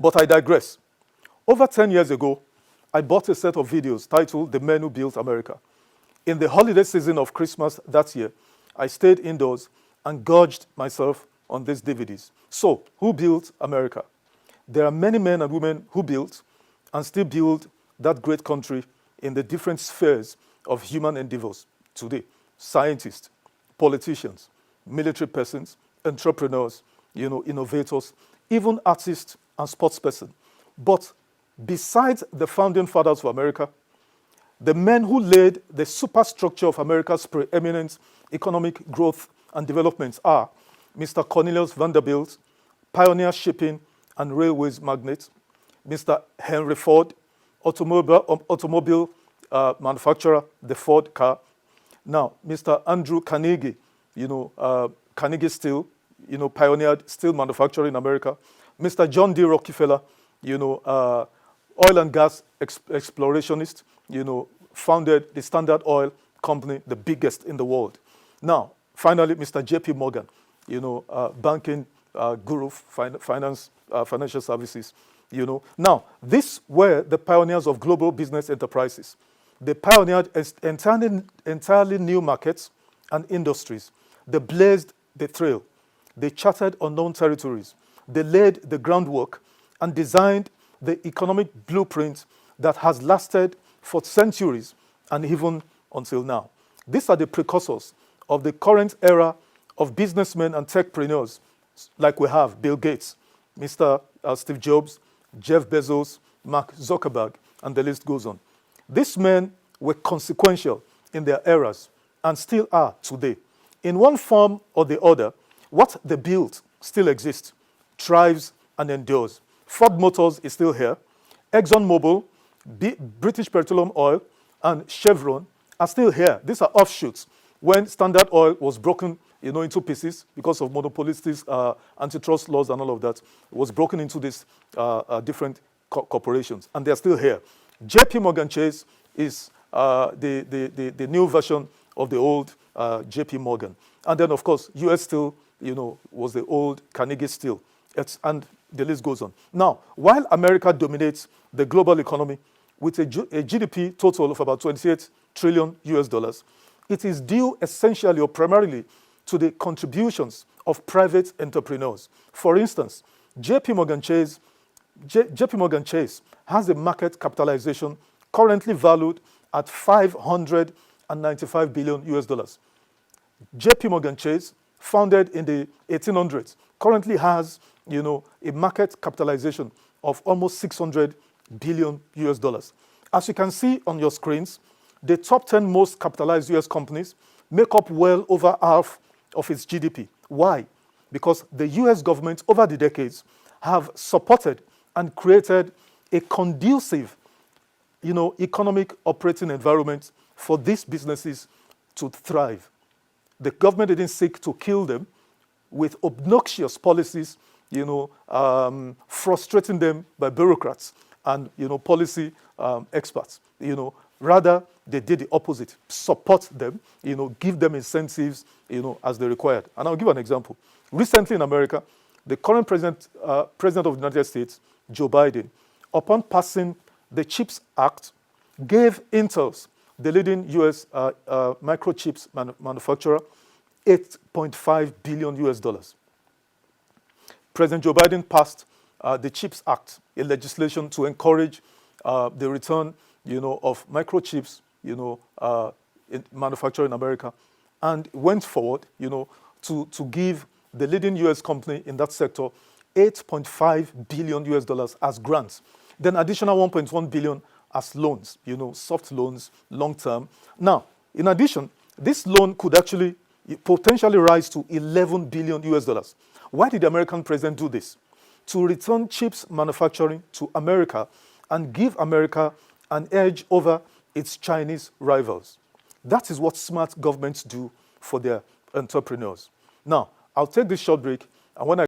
But I digress. Over 10 years ago, I bought a set of videos titled The Men Who Built America. In the holiday season of Christmas that year, I stayed indoors and gorged myself on these DVDs. So, who built America? There are many men and women who built and still build that great country in the different spheres of human endeavors today. Scientists, politicians, military persons, entrepreneurs, innovators, even artists and sportspersons. But besides the founding fathers of America, the men who laid the superstructure of America's preeminent economic growth and development are Mr. Cornelius Vanderbilt, pioneer shipping and railways magnate; Mr. Henry Ford, automobile manufacturer, the Ford car. Now, Mr. Andrew Carnegie, Carnegie Steel, pioneered steel manufacturing in America. Mr. John D. Rockefeller, oil and gas explorationist, founded the Standard Oil Company, the biggest in the world. Now, finally, Mr. J.P. Morgan, banking guru, financial services, Now, these were the pioneers of global business enterprises. They pioneered entirely new markets and industries. They blazed the trail. They charted unknown territories. They laid the groundwork and designed the economic blueprint that has lasted for centuries and even until now. These are the precursors of the current era of businessmen and techpreneurs, like we have Bill Gates, Mr. Steve Jobs, Jeff Bezos, Mark Zuckerberg, and the list goes on. These men were consequential in their eras and still are today. In one form or the other, what they built still exists, thrives, and endures. Ford Motors is still here. ExxonMobil, British Petroleum Oil, and Chevron are still here. These are offshoots. When Standard Oil was broken into pieces because of monopolistic antitrust laws and all of that, it was broken into these different corporations, and they're still here. J.P. Morgan Chase is the new version of the old J.P. Morgan. And then, of course, U.S. Steel, was the old Carnegie Steel. And the list goes on. Now, while America dominates the global economy with a GDP total of about 28 trillion US dollars, it is due essentially or primarily to the contributions of private entrepreneurs. For instance, J.P. Morgan Chase has a market capitalization currently valued at 595 billion US dollars. J.P. Morgan Chase, founded in the 1800s, currently has, a market capitalization of almost 600 billion US dollars. As you can see on your screens, the top 10 most capitalized US companies make up well over half of its GDP. Why? Because the US government over the decades have supported and created a conducive, economic operating environment for these businesses to thrive. The government didn't seek to kill them with obnoxious policies, frustrating them by bureaucrats and, policy experts. Rather, they did the opposite, support them, give them incentives, as they required. And I'll give an example. Recently in America, the current president of the United States, Joe Biden, upon passing the CHIPS Act, gave Intel, the leading U.S. microchips manufacturer, $8.5 billion US dollars. President Joe Biden passed the CHIPS Act, a legislation to encourage the return, of microchips, in manufacturing in America, and went forward, to give the leading U.S. company in that sector $8.5 billion US dollars as grants, then additional $1.1 billion as loans, soft loans, long term. Now, in addition, this loan could actually potentially rise to $11 billion US dollars. Why did the American president do this? To return chips manufacturing to America and give America an edge over its Chinese rivals. That is what smart governments do for their entrepreneurs. Now, I'll take this short break, and when I